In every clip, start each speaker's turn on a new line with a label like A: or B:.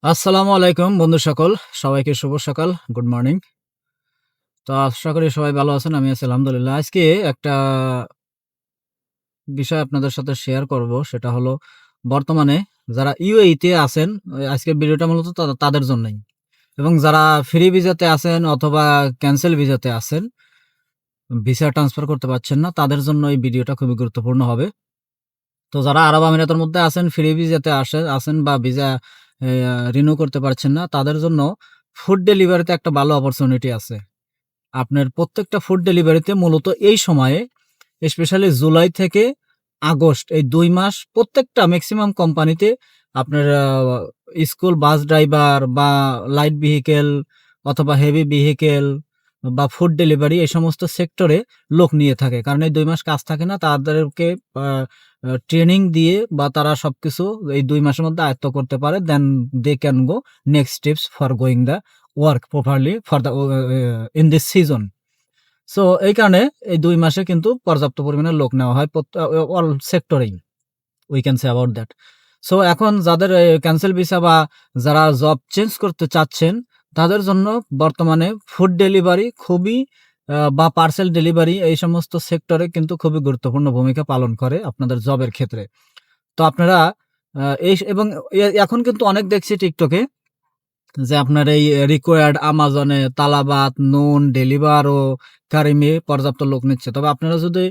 A: আসসালামু আলাইকুম বন্ধু সকল, সবাইকে শুভ সকাল, গুড মর্নিং। তো আশা করি সবাই ভালো আছেন, আমি আছি আলহামদুলিল্লাহ। আজকে একটা বিষয় আপনাদের সাথে শেয়ার করব, সেটা হলো বর্তমানে যারা ইউএই তে আছেন, আজকের ভিডিওটা মূলত তাদের জন্যই, এবং যারা ফ্রি ভিসাতে আছেন অথবা ক্যান্সেল ভিসাতে আছেন, ভিসা ট্রান্সফার করতে পারছেন না, তাদের জন্য এই ভিডিওটা খুবই গুরুত্বপূর্ণ হবে। তো যারা আরব আমিরাতের মধ্যে আছেন, ফ্রি ভিসাতে আছেন বা ভিসা রিনিউ করতে পারছেন না, তাদের জন্য ফুড ডেলিভারিতে একটা ভালো অপরচুনিটি আছে। আপনার প্রত্যেকটা ফুড ডেলিভারিতে মূলত এই সময়ে, স্পেশালি জুলাই থেকে আগস্ট, এই ২ মাস প্রত্যেকটা ম্যাক্সিমাম কোম্পানিতে আপনার স্কুল বাস ড্রাইভার বা লাইট ভেহিকেল অথবা হেভি ভেহিকেল বা ফুড ডেলিভারি এই সমস্ত সেক্টরে লোক নিয়ে থাকে। কারণ এই ২ মাস কাজ থাকে না, তাদেরকে ট্রেনিং দিয়ে বা তারা সবকিছু এই ২ মাসের মধ্যে আয়ত্ত করতে পারে, then they can go next steps for going the work properly for the in this season. So এই কারণে এই ২ মাসে কিন্তু পর্যাপ্ত পরিমাণে লোক নেওয়া হয় অল সেক্টরেই, we can say about that. So এখন যাদের ক্যান্সেল ভিসা বা যারা জব চেঞ্জ করতে চাচ্ছেন, তাদের জন্য বর্তমানে ফুড ডেলিভারি খুবই বা পার্সেল ডেলিভারি এই সমস্ত সেক্টরে কিন্তু খুবই গুরুত্বপূর্ণ ভূমিকা পালন করে আপনাদের জবের ক্ষেত্রে। তো আপনারা এবং এখন কিন্তু অনেক দেখছি টিকটকে যে আপনার এই রিকোয়ার্ড আমাজনে তালাবাত, নুন, ডেলিভারো, কারিমে পর্যাপ্ত লোক নিচ্ছে। তবে আপনারা যদি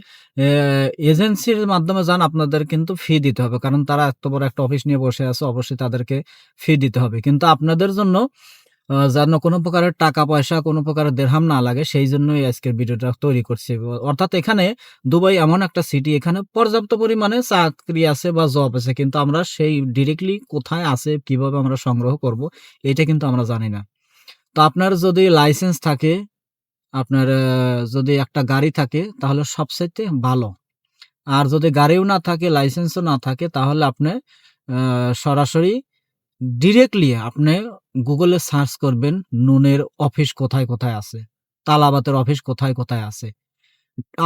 A: এজেন্সির মাধ্যমে যান, আপনাদের কিন্তু ফি দিতে হবে। কারণ তারা এত বড় একটা অফিস নিয়ে বসে আছে, অবশ্যই তাদেরকে ফি দিতে হবে। কিন্তু আপনাদের জন্য যেন কোনো প্রকারের টাকা-পয়সা, কোনো প্রকারের দেরহাম না লাগে, সেই জন্যই আজকের ভিডিওটা তৈরি করছি। অর্থাৎ এখানে দুবাই এমন একটা সিটি, এখানে পর্যাপ্ত পরিমাণে চাকরি আছে বা জব আছে। কিন্তু আমরা সেই ডিরেক্টলি কোথায় আছে, কিভাবে আমরা সংগ্রহ করব, এটা কিন্তু আমরা জানি না। তো আপনার যদি লাইসেন্স থাকে, আপনার যদি একটা গাড়ি থাকে, তাহলে সবচাইতে ভালো। আর যদি গাড়িও না থাকে, লাইসেন্সও না থাকে, তাহলে আপনি সরাসরি ডিরেক্টলি আপনি গুগলে সার্চ করবেন নুনের অফিস কোথায়, কোথায় আছে। তালাবাতের অফিস কোথায়, কোথায় আছে।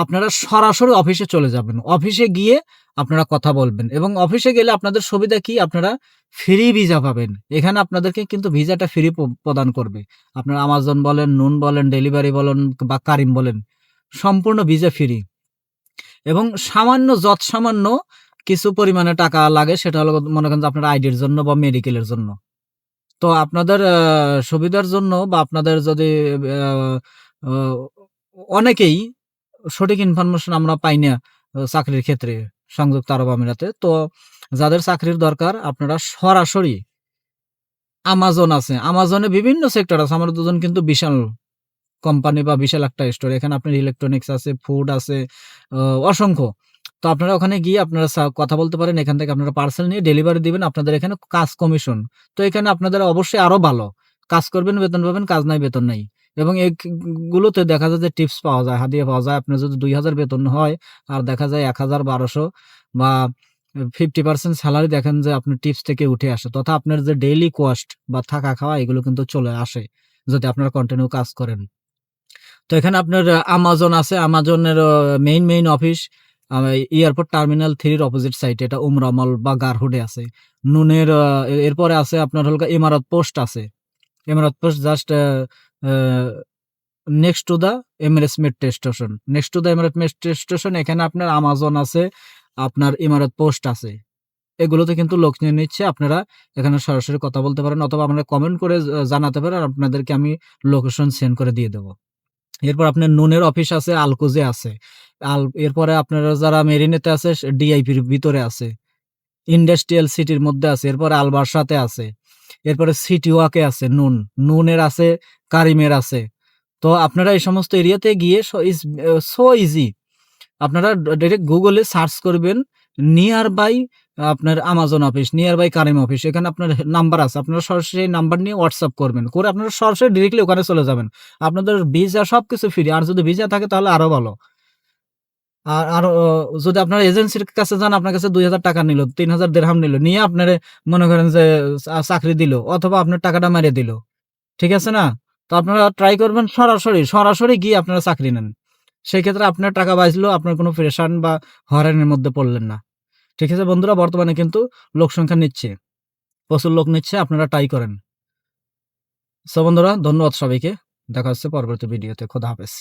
A: আপনারা সরাসরি অফিসে চলে যাবেন। অফিসে গিয়ে আপনারা কথা বলবেন, এবং অফিসে গেলে আপনাদের সুবিধা কি? আপনারা ফ্রি ভিসা পাবেন। এখানে আপনাদেরকে কিন্তু ভিসাটা ফ্রি প্রদান করবে। আপনারা আমাজন বলেন, নুন বলেন, ডেলিভারি বলেন বা কারিম বলেন, সম্পূর্ণ ভিসা ফ্রি। এবং সামান্য কিছু পরিমাণে টাকা লাগে, সেটা হলো মনে করেন যে আপনার আইডির জন্য বা মেডিকেলের জন্য। তো আপনাদের সুবিধার জন্য বা আপনাদের যদি আ অ অনেকেই সঠিক ইনফরমেশন আমরা পাই না চাকরির ক্ষেত্রে সংযুক্ত আরব আমিরাতে। তো যাদের চাকরির দরকার, আপনারা সরাসরি আমাজন আছে। আমাজনে বিভিন্ন সেক্টর আছে। আমার দুজন কিন্তু বিশাল কোম্পানি বা বিশাল একটা স্টোর। এখানে আপনার ইলেকট্রনিক্স আছে, ফুড আছে, অ অসংখ্য। তো আপনারা ওখানে গিয়ে আপনারা কথা বলতে পারেন। এখান থেকে আপনারা পার্সেল নিয়ে ডেলিভারি দিবেন। আপনাদের এখানে কাজ কমিশন। তো এখানে আপনাদের অবশ্যই আরো ভালো। কাজ করবেন, বেতন পাবেন, কাজ নাই, বেতন নাই। এবং গুলোতে দেখা যায় যে টিপস পাওয়া যায়, হাদিয়া পাওয়া যায়। আপনার যদি ২,০০০ বেতন হয় আর দেখা যায় ১,১২০০ বা 50% সেলারি, দেখেন যে আপনার টিপস থেকে উঠে আসে। তথা আপনার যে ডেইলি কস্ট বা থাকা খাওয়া, এগুলো কিন্তু চলে আসে যদি আপনারা কন্টিনিউ কাজ করেন। তো এখানে আপনার আমাজন আছে। আমাজনের মেইন অফিস আ এয়ারপোর্ট টার্মিনাল 3 এর অপোজিট সাইডে, এটা উমরা মল বা গারহুডে আছে। নুনের এরপরে আছে আপনার হলো ইমারত পোস্ট আছে। ইমারত post just a next to the Emirates metro station. Next to the Emirates metro station, এখানে আপনার আমাজন আছে, আপনার ইমারত পোস্ট আছে। এগুলোতে কিন্তু লোক নিয়ে নিচ্ছে। আপনারা এখানে সরাসরি কথা বলতে পারেন, অথবা আপনারা কমেন্ট করে জানাতে পারেন। আপনাদেরকে আমি লোকেশন সেন্ড করে দিয়ে দেব। এরপর আপনার নুনের অফিস আছে, আলকুজে আছে। এরপরে আপনারা যারা মেরিনেতে আছে, ডিআইপির ভিতরে আছে। ইন্ডাস্ট্রিয়াল সিটির মধ্যে আছে। এরপরে আলবার্সাতে আছে। এরপরে সিটি ওয়াকে আছে নুন। নুনের আছে, কারিমের আছে। তো আপনারা এই সমস্ত এরিয়াতে গিয়ে সো ইজি। আপনারা ডাইরেক্ট গুগলে সার্চ করবেন নিয়ার বাই আপনার আমাজন অফিস, নিয়ার বাই কারিম অফিস। এখানে আপনার নাম্বার আছে। আপনারা সরাসরি এই নাম্বার নিয়ে WhatsApp করবেন। করে আপনারা সরাসরি ডিরেক্টলি ওখানে চলে যাবেন। আপনাদের ভিসা সবকিছু ফ্রি। আর যদি ভিসা থাকে তাহলে আরো ভালো। আর যদি আপনার এজেন্সির কাছে যান, আপনার কাছে ৳২,০০০ নিল, ৩,০০০ দিরহাম নিল। নিয়ে আপনারে মনে করেন যে চাকরি দিল, অথবা আপনার টাকাটা মেরে দিল। ঠিক আছে না? তো আপনারা ট্রাই করবেন সরাসরি গিয়ে আপনারা চাকরি নেন। সেক্ষেত্রে আপনার টাকা বাঁচলো, আপনার কোনো প্রেশান বা হয়রানির মধ্যে পড়লেন না। ঠিক আছে বন্ধুরা? বর্তমানে কিন্তু লোক সংখ্যা নিচ্ছে। প্রচুর লোক নিচ্ছে, আপনারা ট্রাই করেন। সো বন্ধুরা, ধন্যবাদ সবাইকে। দেখা হচ্ছে পরবর্তী ভিডিওতে। খোদা হাফেজ।